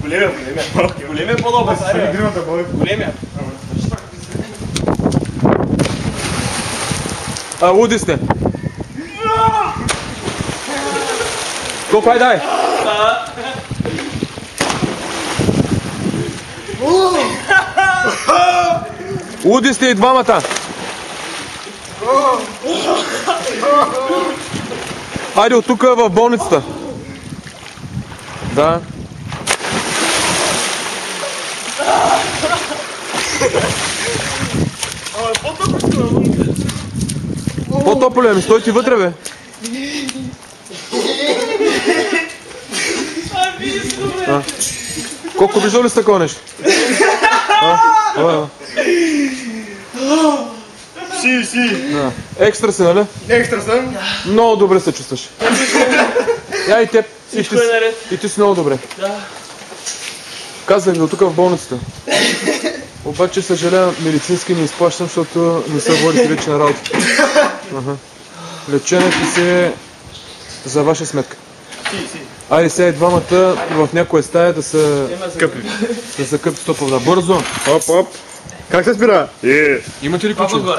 Големия е по-добър. Големия. Луди сте. Колко дай? Луди сте и двамата. Айде от тук в болницата. Да. По-топло ли? Ами стой ти вътре, бе. Колко виждал ли с такова нещо? Си. Екстра си, нали? Екстра съм. Много добре се чувстваш. Я и теб. И ти си много добре. Казах ви от тук в болницата. Обаче съжалявам, медицински не изплащам, защото не се водите вече на работа. Лечението си е за ваша сметка. Айде сега и двамата в някоя стая да са къпи. Да са къпи стопов. Да, бързо. Оп. Как се спира? Имате ли ключове?